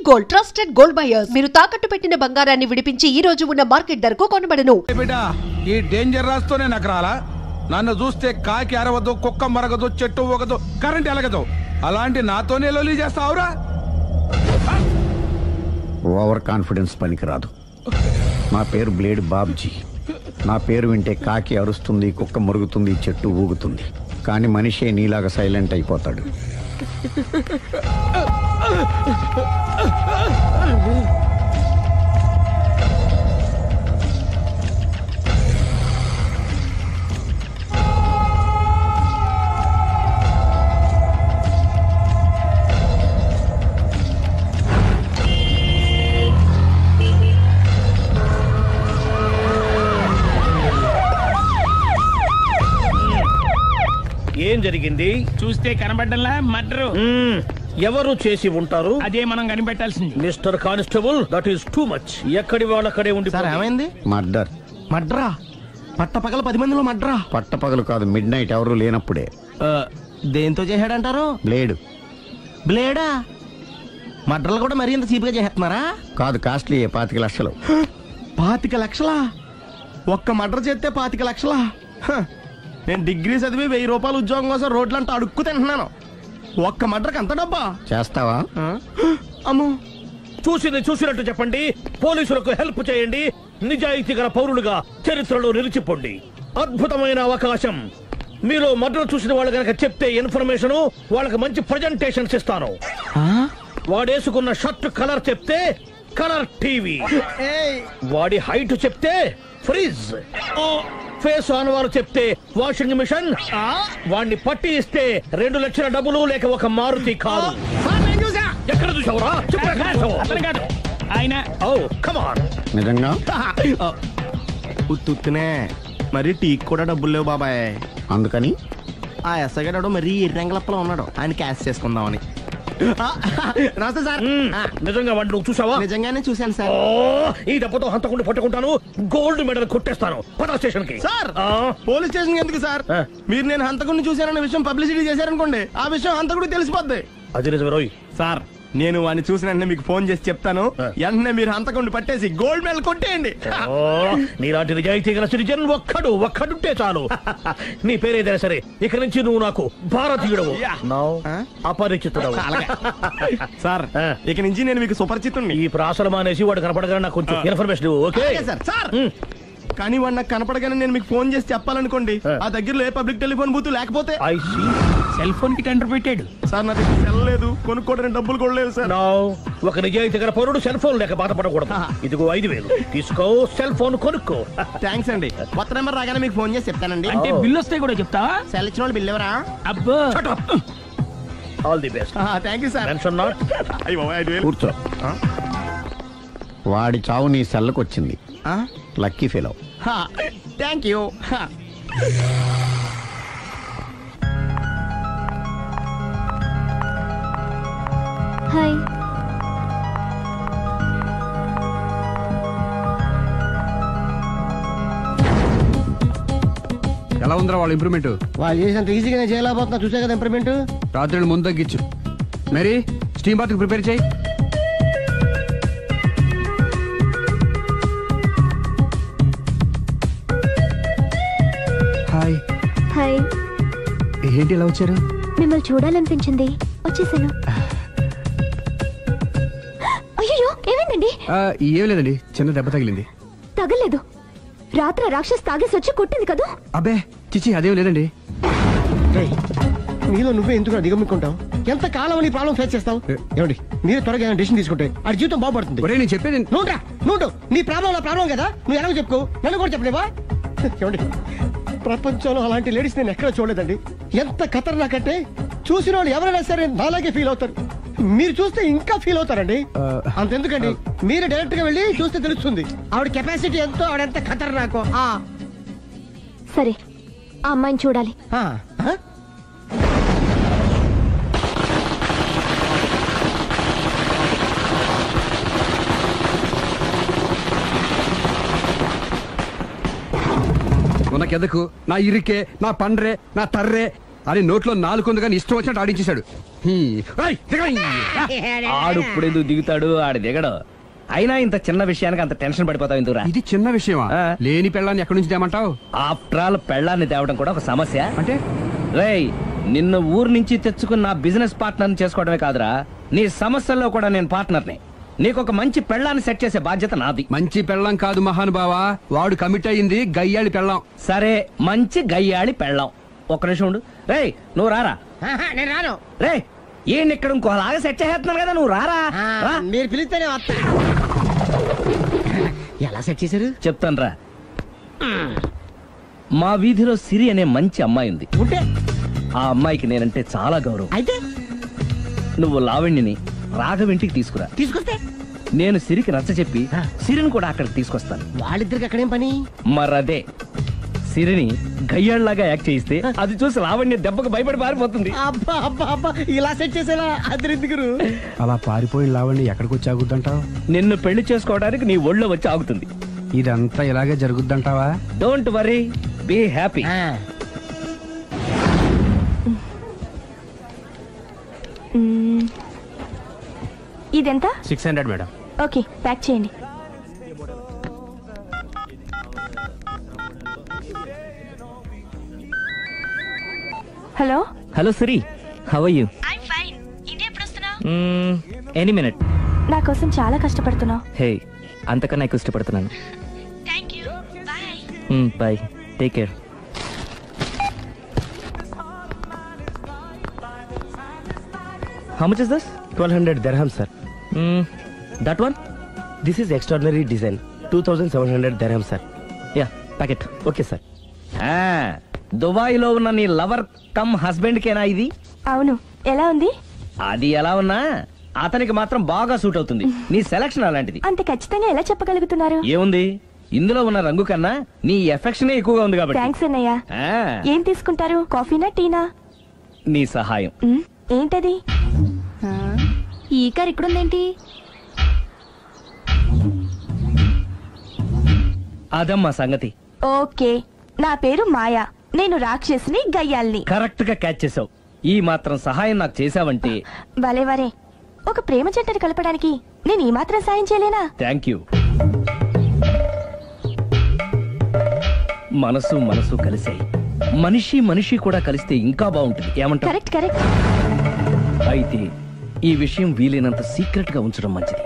Gold trusted gold buyers. మీరు తాకట్టు పెట్టిన బంగారాన్ని విడిపించి ఈ రోజు ఉన్న మార్కెట్ ధరకు కొనబడను. ఈ డేంజర్ రాస్తూనే నాకు రాలా. నన్ను చూస్తే కాకి అరవదు, కుక్క మరగదు, చెట్టు ఊగదు, కరెంట్ ఎలగదు. అలాంటి నాతోనే లొల్లి చేస్తావురా? ఓవర్ కాన్ఫిడెన్స్ పనికిరాదు. నా పేరు బ్లేడ్ బాబ్జీ. నా పేరు వింటే కాకి అరుస్తుంది, కుక్క మురుగుతుంది, చెట్టు ఊగుతుంది. కానీ మనిషే నీలాగా సైలెంట్ అయిపోతాడు. ఏం జరిగింది? చూస్తే కనబడ్డంలా మర్డరు. ఎవరు చేసి ఉంటారు? అదే మనం కనిపెట్టాల్సింది. Mister constable, that is too much. ఎక్కడి వాళ్ళక్కడే ఉండి. ఏమైంది? మర్డర్. మడ్రా? పట్టపగల 10 మందిలో మడ్రా? పట్టపగలు కాదు, మిడ్ నైట్ ఎవరు లేనప్పుడే. దేంతో చేశాడంటారు? బ్లేడ్. బ్లేడా? మడ్రలు కూడా మరీ ఇంత చీప్ గా చేస్తున్నారా? కాదు, కాస్ట్లీ. 25 లక్షలు. 25 లక్షలా? ఒక్క మడ్ర చేస్తే 25 లక్షలా? నేను డిగ్రీ చదివి 1000 రూపాయలు ఉద్యోగం కోసం రోడ్లంతా అడుక్కు తింటున్నాను. ఒక్క మడ్రకు అంత డబ్బా? చేస్తావా? అమ్మో. చూసినట్టు చెప్పండి. పోలీసులకు హెల్ప్ చేయండి. నిజాయితీ గల పౌరులుగా చరిత్రలో నిలిచిపోండి. అద్భుతమైన అవకాశం. మీలో మర్డర్ చూసిన వాళ్ళు కనుక చెప్తే ఇన్ఫర్మేషన్, వాళ్ళకి మంచి ప్రజెంటేషన్స్ ఇస్తాను. వాడేసుకున్న షర్ట్ కలర్ చెప్తే కలర్ టీవీ, వాడి హైట్ చెప్తే ఫ్రిజ్, ఫేస్ ఆన్ వారు చెప్తే వాషింగ్ మిషన్, వాడిని పట్టి ఇస్తే 2 లక్షల డబ్బులు లేక ఒక మారుతి కారు. ఎక్కడ చూసావురా? ఆయన నిజంగా ఉత్తునే. మరి టీకి కూడా డబ్బులు లేవు బాబాయ్. అందుకని ఆ ఎస్ఐగాడు మరీ ఎర్రంగలప్పలో ఉన్నాడు. ఆయన క్యాష్ చేసుకుందామని. నమస్తే సార్. నిజంగా వాడిని నువ్వు చూసావా? నిజంగానే చూశాను సార్. ఈ దెబ్బతో హంతకుండా పట్టుకుంటాను, గోల్డ్ మెడల్ కొట్టేస్తాను. పద స్టేషన్ కి. సార్, పోలీస్ స్టేషన్ ఎందుకు సార్? మీరు నేను హంతకుడిని చూశానన్న విషయం పబ్లిసిటీ చేశారనుకోండి, ఆ విషయం హంతకుడికి తెలిసిపోద్ది. అది నిజమే రోయ్. సార్, నేను వాడిని చూసిన వెంటనే మీకు ఫోన్ చేసి చెప్తాను. వెంటనే మీరు హంతకుడిని పట్టేసి గోల్డ్ మెడల్ కొట్టేయండి. నీలాంటి నిజాయితీ గల సిటిజన్ ఒక్కడుంటే చాలు. నీ పేరేదైనా సరే, ఇక నుంచి నువ్వు నాకు భారతీయుడవు, అపరిచితుడవు. సార్, ఇక నుంచి నేను మీకు సుపరిచితుడిని. ఈ ప్రాసలు మానేసి వాడు కనపడగానే నాకు కొంచెం ఇన్ఫర్మేషన్. Okay sir. సార్, కానీ వాడు నాకు కనపడగానే నేను మీకు ఫోన్ చేసి చెప్పాలనుకోండి, ఆ దగ్గరలో ఏ పబ్లిక్ టెలిఫోన్ బూత్ లేకపోతే. సెల్ ఫోన్ కి టెండర్ పెట్టాడు సార్. నా దగ్గర సెల్ లేదు, కొనుక్కోవడానికి డబ్బులు కూడా లేదు సార్. ఒక నిజాయితీ గల పౌరుడు సెల్ ఫోన్ లేక బాధపడకూడదు. ఇదిగో 5000 తీసుకో, సెల్ ఫోన్ కొనుక్కో. థ్యాంక్స్ అండి. కొత్త నెంబర్ రాగానే మీకు ఫోన్ చేసి చెప్తానండి. అంటే బిల్లు వస్తే కూడా చెప్తావా? సెల్ ఇచ్చిన వాళ్ళు బిల్ ఎవరా? అబ్బో. All the best. Thank you sir. Mention not. కూర్చో. వాడి చావు నీ సెల్లకు వచ్చింది. Lucky fellow. Thank you. Hi. ఎలా ఉందిరా వాళ్ళ ఇంప్రూవ్మెంట్? వాళ్ళు చేసినంత ఈజీగానే చేయలేకపోతున్నా. చూసే కదా ఇంప్రూవ్మెంట్. రాత్రి ముందు తగ్గించు. మరి స్టీమ్ బాత్ ప్రిపేర్ చేయి. హాయ్. హాయ్. ఏంటి ఎలా వచ్చారు? మిమ్మల్ని చూడాలనిపించింది, వచ్చేసాను. అయ్యో, ఏమైందండి? ఏం లేదండి, చిన్న దెబ్బ తగిలింది. తగలేదు. రాత్రి రాక్షస్ తాగేసి వచ్చి కొట్టింది కదా? అబ్బే చిచి, అదేం లేదండి. నీలో నువ్వే ఎందుకు దిగమ్ముకుంటావు? ఎంత కాలం నీ ప్రాబ్లం ఫేస్ చేస్తావు? ఏమండి, మీరు త్వరగా డిసిషన్ తీసుకుంటే ఆ జీవితం బాగుపడుతుంది. నేను చెప్పేది నువ్వు నీ ప్రాబ్లం కదా, నువ్వు ఎలాగో చెప్పుకో, నన్ను కూడా చెప్పలేవా? ఏమండి, ప్రపంచంలో అలాంటి లేడీస్ నేను ఎక్కడ చూడలేదండి. ఎంత ఖతర్నాకంటే చూసిన వాళ్ళు ఎవరైనా సరే నాలాగే ఫీల్ అవుతారు. మీరు చూస్తే ఇంకా ఫీల్ అవుతారండి. అంతెందుకండి, మీరు డైరెక్ట్ గా వెళ్ళి చూస్తే తెలుస్తుంది ఆవిడ కెపాసిటీ ఎంతో, ఆవిడెంత ఖతర్నాకో. సరే, ఆ అమ్మాయిని చూడాలి. ఉనకెదకు నా ఇరికే, నా పండ్రే, నా తర్రే అని నోట్లో నాలుగు కానీ ఇష్టం వచ్చినట్టు ఆడించేశాడు. ఆడు ఇప్పుడు ఎందుకు దిగుతాడు, ఆడు దిగడు. అయినా ఇంత చిన్న విషయానికి అంత టెన్షన్ పడిపోతావు ఎందుకురా? ఇది చిన్న విషయమా? లేని పెళ్ళాన్ని ఎక్కడి నుంచి తేమంటావు? ఆఫ్టర్ ఆల్ పెళ్ళాన్ని తేవడం కూడా ఒక సమస్య అంటే? రేయ్, నిన్ను ఊరు నుంచి తెచ్చుకున్న నా బిజినెస్ పార్ట్నర్ చేసుకోవడమే కాదురా, నీ సమస్యల్లో కూడా నేను పార్ట్నర్ని. నీకు ఒక మంచి పెళ్ళాన్ని సెట్ చేసే బాధ్యత నాది. మంచి పెళ్ళం కాదు మహానుభావా, వాడు కమిట్ అయ్యింది గయ్యాళి పెళ్ళం. సరే, మంచి గయ్యాళి పెళ్ళాం. ఒక్క నిమిషం ఉండు. రేయ్, నువ్వు రారా. నేను రాను. రే, ఈయన ఇక్కడ ఇంకోలాగా సెట్ చేస్తున్నాను కదా, నువ్వు రారా. మీరు పిలిస్తేనే వస్తా. ఎలా సెట్ చేశారు చెప్తాను రా. మా వీధిలో సిరి అనే మంచి అమ్మాయి ఉంది. ఉంటే ఆ అమ్మాయికి నేనంటే చాలా గౌరవం. అయితే నువ్వు లావణ్యని రాఘవింటికి తీసుకురా. తీసుకొస్తే నేను సిరికి నచ్చ చెప్పి సిరిని కూడా అక్కడికి తీసుకొస్తాను. వాళ్ళిద్దరికి అక్కడేం పని? మరదే, సిరిని గయ్యాళ్ళలాగా యాక్ట్ చేయిస్తే అది చూసి లావణ్య దెబ్బకు భయపడి పారిపోతుంది. అబ్బా అబ్బా అబ్బా, ఇలా సెట్ చేసేలా అద్దరెందుకు? అలా పారిపోయిన లావణ్ణి ఎక్కడికి వచ్చి ఆగుద్దంటావు? నిన్ను పెళ్లి చేసుకోవడానికి నీ ఒళ్ళో వచ్చి ఆగుతుంది. ఇదంతా ఇలాగే జరుగుద్దంటావా? Don't worry, be happy. ఇదెంత? 600 మేడం. ఓకే, ప్యాక్ చేయండి. Hello hello Siri, how are you? Any minute. నా కోసం చాలా కష్టపడుతున్నావు. హే, అంతకన్నా ఎక్కువ ఇష్టపడుతున్నాను. Bye, take care. How much is this? 1200 dirham, sir. That one? This is extraordinary design. 2700 dirham, sir. Yeah, pack it. Okay, sir. దుబాయ్లో ఉన్న నీ లవర్ కమ్ హస్బెండ్ కేనా ఇది? అవును. ఎలా ఉంది? అది ఎలా ఉన్నా అతనికి మాత్రం బాగా సూట్ అవుతుంది. నీ సెలక్షన్ అలాంటిది. అంత ఖచ్చితంగా ఎలా చెప్పగలుగుతున్నారు? ఏముంది, ఇందులో ఉన్న రంగు కన్నా నీ ఎఫెక్షన్ ఎక్కువగా ఉంది కాబట్టి. థ్యాంక్స్ అన్నయ్య. ఏం తీసుకుంటారు, కాఫీనా టీనా? నీ సహాయం. ఏంటది? ఈ కార్ ఇక్కడుందేంటి? అదమ్మా సంగతి. ఓకే, నా పేరు మాయా. నేను రాక్షసిని, గయ్యాల్ని. కరెక్ట్ గా క్యాచ్ చేసావు. ఈ మాత్రం సహాయం నాకు చేసావంటే. వలే వరే, ఒక ప్రేమ జంటని కలపడానికి నేను ఈ మాత్రం సాయం చేయలేనా? Thank you. మనసు మనసు కలిసాయి, మనిషి మనిషి కూడా కలిస్తే ఇంకా బాగుంటుంది. ఏమంటావు? Correct correct. అయితే ఈ విషయం వీలైనంత సీక్రెట్ గా ఉంచడం మంచిది.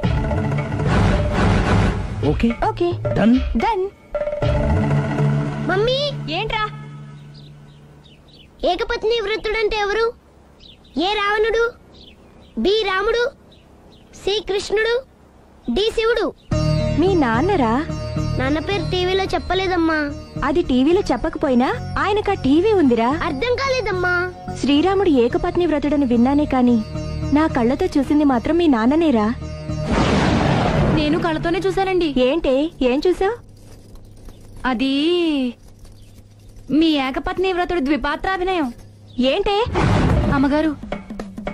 Okay okay, done done. Mummy, ఏంట్రా? ఏకపత్ని వృత్తుడంటే ఎవరు? ఏ రావణుడు, బి రాముడు, సి కృష్ణుడు, డి శివుడు. మీ నాన్నరా? నాన్న పేరు టీవీలో చెప్పలేదమ్మా. అది టీవీలో చెప్పకపోయినా ఆయనకా టీవీ ఉందిరా. అర్థం కాలేదమ్మా. శ్రీరాముడు ఏకపత్ని వ్రతుడని విన్నానే కాని నా కళ్ళతో చూసింది మాత్రం మీ నాన్ననేరా. నేను కళ్ళతోనే చూశానండి. ఏంటే, ఏం చూసావు? అది మీ ఏకపత్ని వ్రతుడి ద్విపాత్రాభినయం. ఏంటే? అమ్మగారు,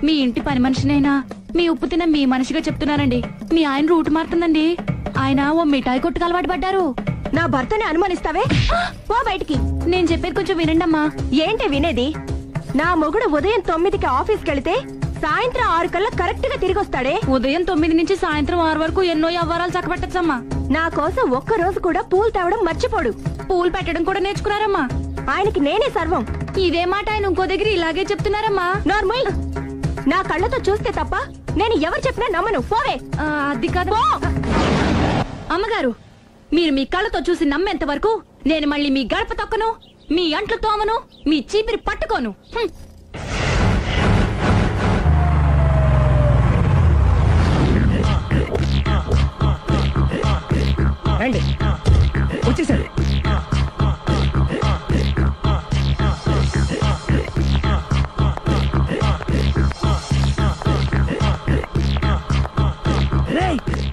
మీ ఇంటి పని మనిషినైనా మీ ఉప్పు తిన్న మీ మనిషిగా చెప్తున్నానండి. మీ ఆయన రూట్ మారుతుందండి. ఆయన ఓ మిఠాయి కొట్టుకు అలవాటు పడ్డారు. నా భర్తని అనుమానిస్తావే? పో బయటికి. నేను చెప్పేది కొంచెం వినండి అమ్మా. ఏంటి వినేది? నా మొగుడు ఉదయం 9కి ఆఫీస్కి వెళితే సాయంత్రం 6 కల్లా కరెక్ట్ గా తిరిగి వస్తాడే. ఉదయం 9 నుంచి సాయంత్రం 6 వరకు ఎన్నో వ్యవహారాలు చక్కబెట్టచ్చమ్మా. నా కోసం ఒక్క రోజు కూడా పూలు తేవడం మర్చిపోడు. పూలు పెట్టడం కూడా నేర్చుకున్నారమ్మా. ఆయనకి నేనే సర్వం. ఇదే మాట ఆయన ఇంకో దగ్గర ఇలాగే చెప్తున్నారమ్మా. నార్మల్, నా కళ్ళతో చూస్తే తప్ప నేను ఎవరు చెప్పినా నమ్మను. పోవే. అది కాదు అమ్మగారు, మీరు మీ కళ్ళతో చూసి నమ్మేంత వరకు నేను మళ్ళీ మీ గడప తొక్కను, మీ అంట్లు తోమను, మీ చీపిరి పట్టుకోను. రండి, వచ్చేసారు.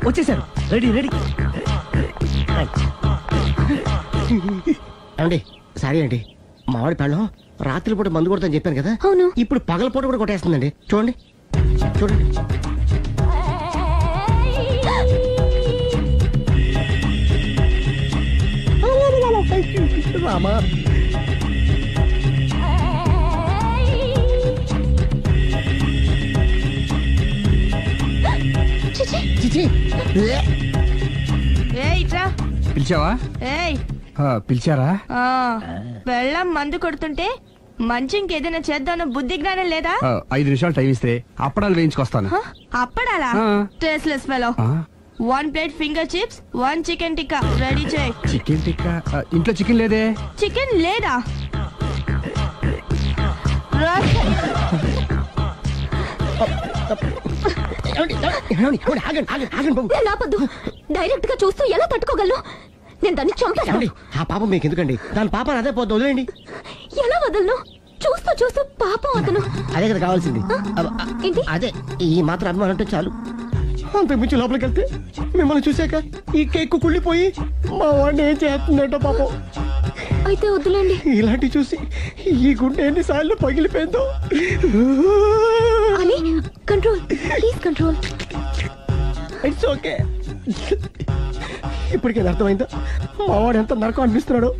వచ్చేసారు. Ready ready. అండి, సారీ అండి, మామిడి పళ్ళం రాత్రిపూట మందు కొడతాను చెప్పాను కదా. అవును. ఇప్పుడు పగలపూట కూడా కొట్టేస్తుందండి. చూడండి చూడండి. రామా, చిచి పిలిచావా? పిలిచారా? వెళ్ళం మందు కొడుతుంటే మంచి ఇంకేదైనా చేద్దామన్న బుద్ధి జ్ఞానం లేదా? 5 నిమిషాలు టైం ఇస్తే అప్పడాలు వేయించుకొస్తాను. అప్పడాలా? Tasteless fellow. 1 plate finger chips, 1 chicken tikka ready చేయి. చికెన్ టిక్కా? ఇంట్లో చికెన్ లేదే. చికెన్ లేదా? లాపద్దు. డైరెక్ట్ గా చూస్తూ ఎలా తట్టుకోగలను? నేను దాన్ని చంపాను. ఆ పాపం మీకు ఎందుకండి? దాని పాప అదే పోతే వదిలేండి. ఎలా వదలను? చూస్తూ చూస్తూ పాపం అతను. అదే కదా కావాల్సింది. ఏంటి? అదే ఈ మాత్రం అభిమానం అంటే చాలు. అంతకు మించి లోపలికి వెళ్తే మిమ్మల్ని చూసాక ఈ కేక్ కుళ్ళిపోయి మా వాడిని ఏం చేస్తుందంట పాపం. అయితే వద్దులేండి. ఇలాంటి చూసి ఈ గుండె ఎన్నిసార్లు పగిలిపోయిందో. అని control, please control. It's okay. ఇప్పటికే అర్థమైందా మా వాడు ఎంత నరకం అనిపిస్తున్నాడు?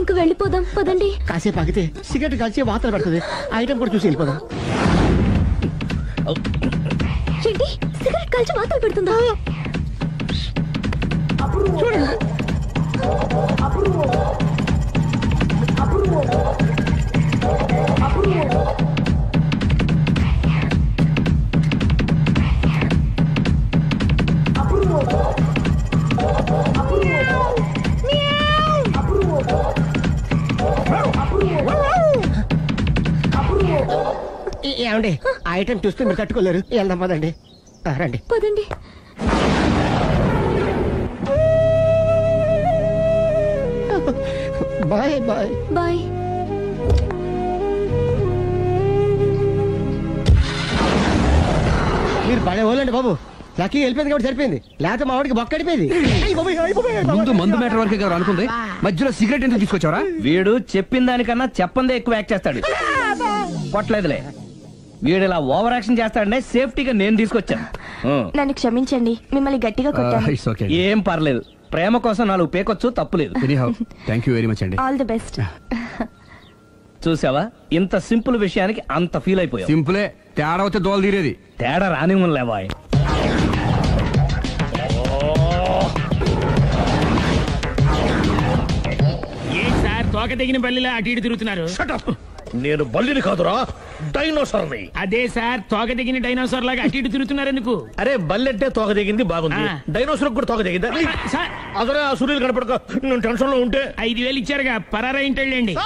ఇంక వెళ్ళిపోదాం పదండి. కాసేపు ఆగితే సిగరెట్ కాల్చి వాతలు పెడుతుంది. ఐటమ్ కూడా చూసి వెళ్ళిపోదాం. ఏంటి సిగరెట్ కాల్చి వాతలు పెడుతుందా? చూడండి. ఏమండి ఆ ఐటమ్ చూస్తే మీరు తట్టుకోలేరు. వెళ్దాం పదండి. రండి పదండి. Bye bye bye. మీరు పడే వాళ్ళండి బాబు. లక్కీ వెళ్ళిపోయింది కాబట్టి సరిపోయింది. లేకపోతే మా వాడికి బొక్కడిపోయింది. ముందు మందు మ్యాటర్ వరకే కదా అనుకుంది. మధ్యలో సిగరెట్ ఎందుకు తీసుకొచ్చావరా? వీడు చెప్పిన దానికన్నా చెప్పందే ఎక్కువ యాక్ట్ చేస్తాడు. కొట్టలేదులే. వీడు ఇలా ఓవర్ యాక్షన్ చేస్తాడనే సేఫ్టీగా నేను తీసుకొచ్చాను. నన్ను క్షమించండి, మిమ్మల్ని గట్టిగా కొట్టాను. ఏం పర్లేదు. ప్రేమ కోసం 4 పేకొచ్చు, తప్పులేదు. థ్యాంక్ యూ వెరీ మచ్ అండి. All the best. చూసావా, ఇంత సింపుల్ విషయానికి అంత ఫీల్ అయిపోయావు. సింపులే, తేడా వస్తే దోలు తీరేది. తేడా రాని లేవాయ్. ఏ సార్ తోక తెగిన బల్లిలా అటు ఇటు తిరుగుతున్నారు? నేను బల్లిని కాదురా, డైనోసార్ని. అదే సార్ తోక తెగిన డైనోసార్ లాగా అటు ఇటు తిరుగుతున్నారు ఎందుకు? అరే బల్లెట్టే తోక దిగింది బాగుంది, డైనోసార్ కూడా తోక దిగిందా? అదరే ఆ సూర్యులు కనపడక నేను టెన్షన్ లో ఉంటే 5,000 ఇచ్చారుగా, పరారా ఇంటండి.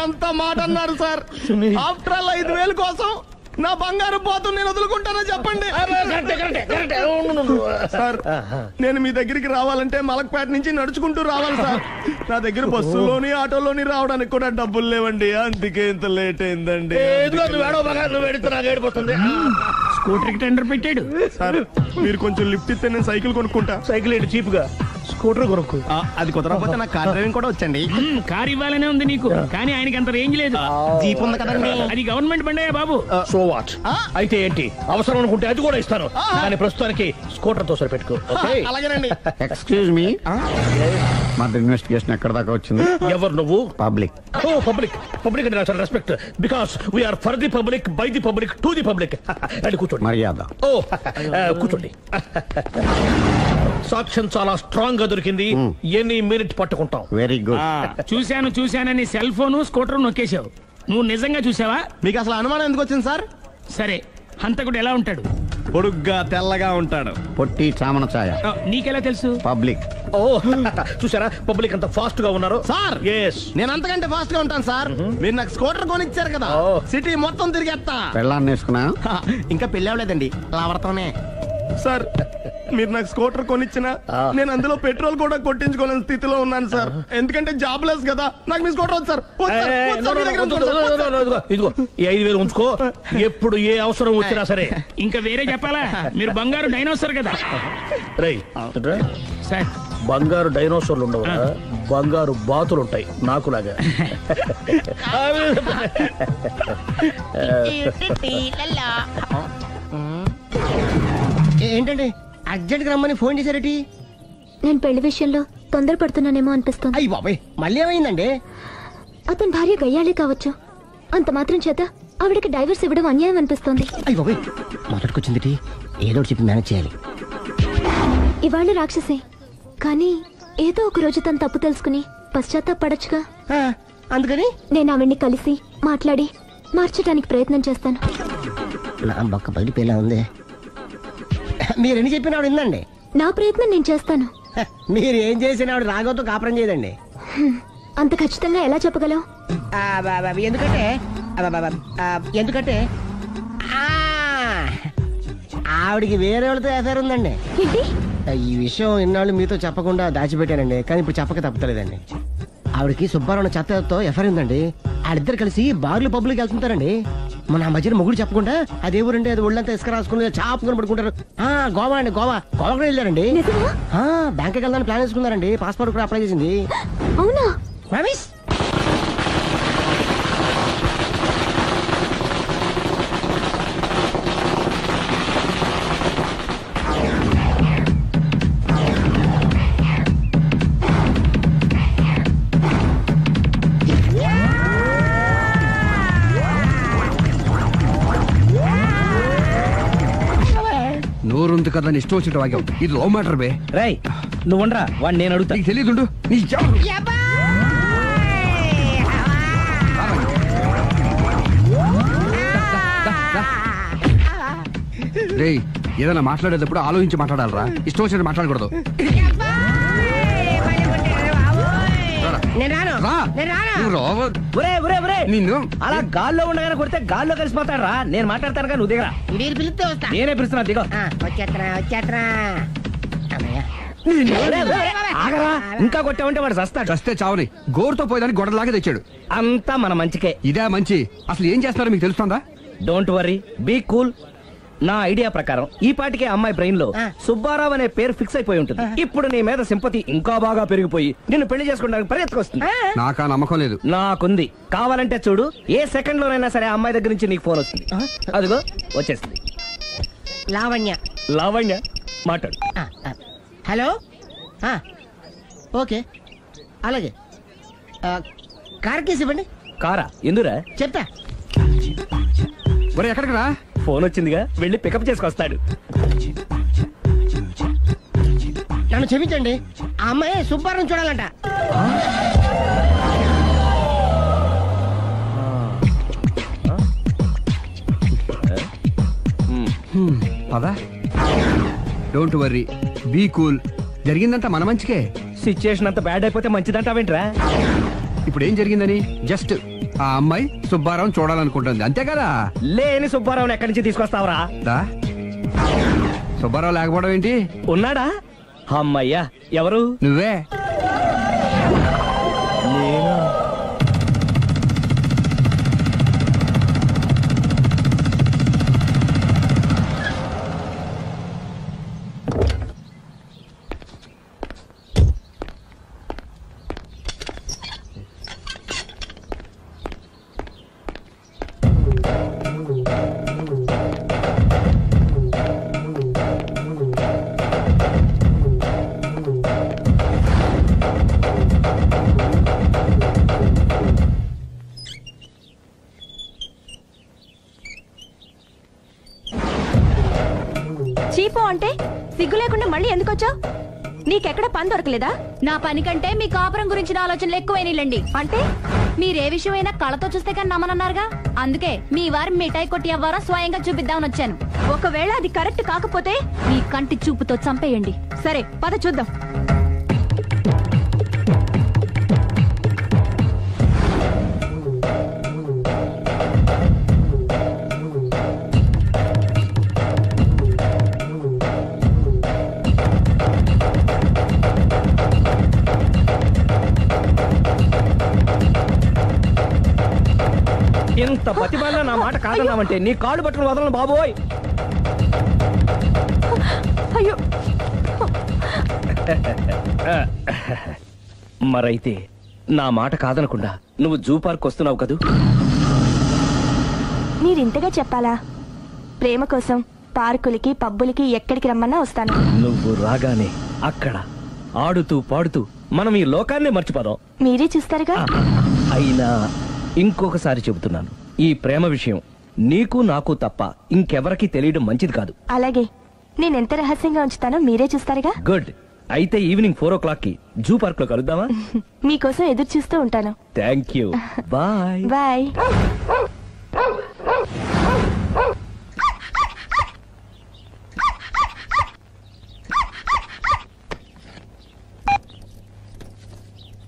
ఎంత మాట అన్నారు సార్? ఆఫ్టర్ ఆల్ 5,000 కోసం నా బంగారు పోతు నేను వదులుకుంటానో చెప్పండి సార్. నేను మీ దగ్గరికి రావాలంటే మలక్పేట నుంచి నడుచుకుంటూ రావాలి సార్. నా దగ్గర బస్సులోని ఆటోలోని రావడానికి కూడా డబ్బులు లేవండి. అందుకే ఇంత లేట్ అయిందండి. స్కూటర్ కి టెండర్ పెట్టాడు సార్. మీరు కొంచెం లిఫ్ట్ ఇస్తే నేను సైకిల్ కొనుక్కుంటా. సైకిల్ ఏంటి చీప్ గా, స్కూటర్ కొనుక్కు. అది కుదరకపోతే నాకు కార్ డ్రైవింగ్ కూడా వచ్చండి. కార్ ఇవ్వాలనే ఉంది నీకు, కానీ ఆయనకి అంత రేంజ్ లేదు. జీప్ ఉంది కదండి. అది గవర్నమెంట్ బండే బాబు. So what? అయితే ఏంటి, అవసరం అనుకుంటే అది కూడా ఇస్తాను, కానీ ప్రస్తుతానికి స్కూటర్ తో సరిపెట్టుకో. అలాగేనండి. ఎక్స్క్యూజ్ మీ, మర్డర్ ఇన్వెస్టిగేషన్ ఎక్కడ దాకా వచ్చింది? ఎవరు నువ్వు? పబ్లిక్. ఓ పబ్లిక్. పబ్లిక్ అంటే నాకు respect, because we are for the public, by the public, to the public. అది కూర్చోండి. మర్యాద. ఓ కూర్చోండి. సాక్ష్యం చాలా స్ట్రాంగ్ గా దొరికింది. ఎన్ని మినిట్ పట్టుకుంటాం. Very good. చూశానని సెల్ ఫోన్ స్కూటర్ నొక్కేశావు. నువ్వు నిజంగా చూసావా? మీకు అసలు అనుమానం ఎందుకు వచ్చింది సార్? సరే, హంతకుడు ఎలా ఉంటాడు? పొడుగ్గా తెల్లగా ఉంటాడు. పొట్టి చామన ఛాయ. నీకెలా తెలుసు? పబ్లిక్. ఓ చూసారా పబ్లిక్ అంత ఫాస్ట్ గా ఉన్నారు సార్. నేను అంతకంటే ఫాస్ట్ గా ఉంటాను సార్. మీరు నాకు స్కూటర్ కొనిచ్చారు కదా, సిటీ మొత్తం తిరిగేస్తా. పెళ్ళాన్ని వేసుకున్నా? ఇంకా పెళ్లి అవ్వలేదండి, లావర్తోనే. సార్ మీరు నాకు స్కూటర్ కొనిచ్చిన నేను అందులో పెట్రోల్ కూడా కొట్టించుకోలేని స్థితిలో ఉన్నాను సార్. ఎందుకంటే జాబ్ లెస్ కదా. నాకు మీ స్కూటర్ వద్దు సార్. ఇదిగో ఈ 5,000 ఉంచుకో, ఎప్పుడు ఏ అవసరం వచ్చినా సరే. ఇంకా వేరే చెప్పాలా? మీరు బంగారు డైనోసార్ కదా. రై సార్, బంగారు డైనోసార్లు ఉండవు, బంగారు బాతులు ఉంటాయి నాకులాగా. ఏంటండి అర్జెంట్ గా రమ్మని ఫోన్ చేశారటి? నేను పెళ్లి విషయంలో తొందరపడుతున్నానేమో అనిపిస్తుంది. అయ్యి బాబాయ్, మళ్ళీ ఏమైందండి? అతని భార్య గయ్యాళే కావచ్చు, అంత మాత్రం చేత ఆవిడకి డైవర్స్ ఇవ్వడం అన్యాయం అనిపిస్తోంది. అయ్యో మొదటికొచ్చింది, ఏదో చెప్పి మేనేజ్ చేయాలి. ఇవాళ రాక్షసే, కానీ ఏదో ఒక రోజు తను తప్పు తెలుసుకుని పశ్చాత్తాపడొచ్చుగా. అందుకని నేను ఆవిడ్ని కలిసి మాట్లాడి మార్చడానికి ప్రయత్నం చేస్తాను. నా బొక్క బయటిపోయేలా ఉంది. మీరు ఎన్ని చెప్పిన ఆవిడ ఇందండి. నా ప్రయత్నం నేను చేస్తాను. మీరు ఏం చేసిన ఆవిడ రాగోతో కాపురం చేయదండి. అంత ఖచ్చితంగా ఎలా చెప్పగలవు? ఎందుకంటే ఆవిడికి వేరే వాళ్ళతో ఎఫైర్ ఉందండి. ఈ విషయం ఇన్నాళ్ళు మీతో చెప్పకుండా దాచిపెట్టానండి, కానీ ఇప్పుడు చెప్పక తప్పుతలేదండి. ఆవిడకి సుబ్బారావు చెత్తతో ఎఫైర్ ఉందండి. వాళ్ళిద్దరు కలిసి బార్లు పబ్లిక్ వెళ్తుంటారండి. మన మధ్యన మొగుడు చెప్పకుండా అదే ఊరండి, అది ఒళ్ళంతా ఇసుక రాసుకుని చాపుకొని పడుకుంటారు. గోవా అండి, గోవా కూడా వెళ్ళారండి. బ్యాంక్కి వెళ్దాని ప్లాన్ వేసుకున్నారండి. పాస్పోర్ట్ కూడా అప్లై చేసింది. అవునా? నోరుంది కదా ఇష్టం వచ్చినట్టు వాగావు. ఇది లవ్ మ్యాటర్ బే. రై నువ్వు ఉండరా, వాడిని నేను అడుగుతా. నీకు తెలియదు. రేయ్, ఏదైనా మాట్లాడేటప్పుడు ఆలోచించి మాట్లాడాలరా, ఇష్టం వచ్చినట్టు మాట్లాడకూడదు. నిన్ను అలా గాల్లో ఉండగానే కొడితే గాల్లో కలిసిపోతాడు రా. నేను మాట్లాడతాను కానీ నువ్వు దిగరా. మీరు పిలిస్తే వస్తా. నేనే పిలుస్తున్నా, దిగో. ఆగరా, ఇంకా కొట్టామంటే వాడు చస్తాడు. చస్తే చావని, గోరుతో పోయేదాన్ని గొడవలాగా తెచ్చాడు. అంతా మన మంచికే. ఇదే మంచి. అసలు ఏం చేస్తారో మీకు తెలుస్తుందా? Don't worry, be cool. నా ఐడియా ప్రకారం ఈ పాటికే అమ్మాయి బ్రెయిన్ లో సుబ్బారావు అనే పేరు ఫిక్స్ అయిపోయి ఉంటుంది. ఇప్పుడు నీ మీద సింపతి ఇంకా బాగా పెరిగిపోయి నిన్ను పెళ్లి చేసుకోవడానికి పరిగెత్తుకొస్తుంది. నాకా నమ్మకం లేదు. నాకుంది. కావాలంటే చూడు, ఏ సెకండ్ లోనైనా సరే అమ్మాయి దగ్గర నుంచి నీకు ఫోన్ వస్తుంది. అదిగో వచ్చేస్తుంది. లావణ్య. లావణ్య మాట్లాడు. హలో. ఓకే, అలాగే. కార్ కేసు ఇవ్వండి. కారా? ఎందురా? చెప్తా. ఎక్కడికి రా? ఫోన్ వచ్చిందిగా, వెళ్ళి పికప్ చేసుకొస్తాడు. నన్ను క్షమించండి, ఆ అమ్మాయి సుబ్బారావు చూడాలంట. పదా. Don't worry, be cool. జరిగిందంతా మన మంచికే. సిచ్యుయేషన్ అంత బ్యాడ్ అయిపోతే మంచిదంటావేంట్రా? ఇప్పుడు ఏం జరిగిందని? జస్ట్ ఆ అమ్మాయి సుబ్బారావు చూడాలనుకుంటుంది, అంతే కదా. లేని సుబ్బారావుని ఎక్కడి నుంచి తీసుకొస్తావరా? సుబ్బారావు లేకపోవడం ఏంటి? ఉన్నాడా? అమ్మయ్యా, ఎవరు? నువ్వే. చీపో అంటే సిగ్గు లేకుండా మళ్ళీ ఎందుకు వచ్చావు? నీకెక్కడ పని దొరకలేదా? నా పని కంటే మీ కాపురం గురించిన ఆలోచనలు ఎక్కువైనాయిలండి. అంటే మీరే విషయమైనా కళ్ళతో చూస్తే కానీ నమ్మనన్నారుగా, అందుకే మీ వారి మిఠాయి కొట్టి అవ్వారా స్వయంగా చూపిద్దామని వచ్చాను. ఒకవేళ అది కరెక్ట్ కాకపోతే మీ కంటి చూపుతో చంపేయండి. సరే పద చూద్దాం. ఎంత ప్రతిభలో నా మాట కాదన్నామంటే నీ కాళ్ళు పట్టుకుని వదలను బాబోయ్. అయ్యో. మరైతే నా మాట కాదనకుండా నువ్వు జూ పార్క్ వస్తున్నావు కదూ? మీరింతగా చెప్పాలా? ప్రేమ కోసం పార్కులకి పబ్బులకి ఎక్కడికి రమ్మన్నా వస్తాను. నువ్వు రాగానే అక్కడ ఆడుతూ పాడుతూ మనం ఈ లోకాన్ని మర్చిపోదాం. మీరే చూస్తారుగా. అయినా ఇంకొకసారి చెబుతున్నాను, ఈ ప్రేమ విషయం నీకు నాకు తప్ప ఇంకెవరికి తెలియడం మంచిది కాదు. అలాగే, నేను ఎంత రహస్యంగా ఉంచుతానో మీరే చూస్తారుగా. గుడ్. అయితే ఈవినింగ్ 4 o'clock కి జూ పార్క్ లో కలుద్దామా? మీకోసం ఎదురు చూస్తూ ఉంటాను. Thank you. Bye bye.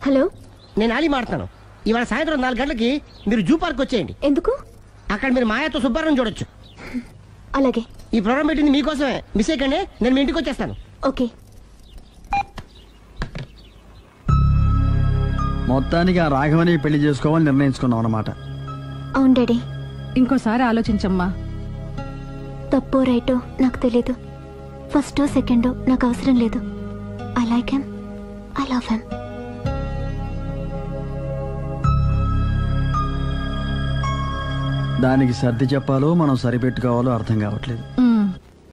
Hello, నేను ఆలి మాడుతాను. ఇవాళ సాయంత్రం 4 గంటలకి మీరు జూ పార్క్ వచ్చేయండి. ఎందుకు? అక్కడ మీరు మాయాతో సుబ్బారావు చూడొచ్చు. అలాగే. ఈ ప్రోగ్రామ్ పెట్టింది మీకోసమే. మిస్ అయ్యకండి, నేను మీ ఇంటికి వచ్చేస్తాను. ఓకే. మొత్తానికి ఆ రాఘవని పెళ్లి చేసుకోవాలని నిర్ణయించుకున్నాం అన్నమాట. అవును డాడీ. ఇంకోసారి ఆలోచించమ్మా. తప్పో రైటో నాకు తెలీదు. ఫస్టో సెకండో నాకు అవసరం లేదు. I like him, I love him. దానికి సర్ది చెప్పాలో మనం సరిపెట్టుకోవాలో అర్థం కావట్లేదు.